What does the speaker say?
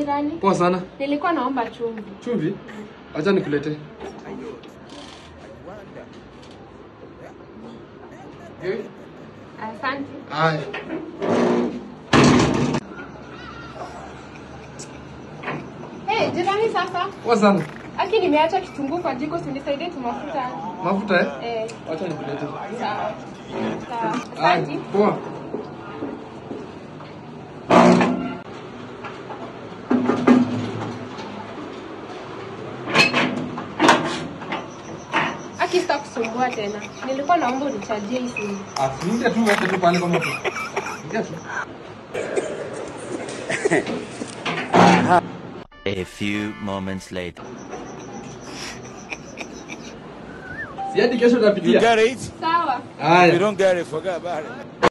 jirani? Poa sana. Nilikuwa naomba chumvi. Chumvi? Acha nikulete. Asante. Haya. Hey, jirani sasa. Poa sana. Aki nimeacha kitunguu kwa jiko, si unisaidie tu mafuta. Mafuta eh? Acha nikulete. Sawa. Sawa. Asante. Poa. Aki sitakusumbua tena. Nilikuwa naomba unichajie hii simu. Ingia tu weke tu pale kwa moto. Ingia tu. A few moments later. Si hadi kesho utapitia. You get it? Sawa. If you don't get it, forget about it.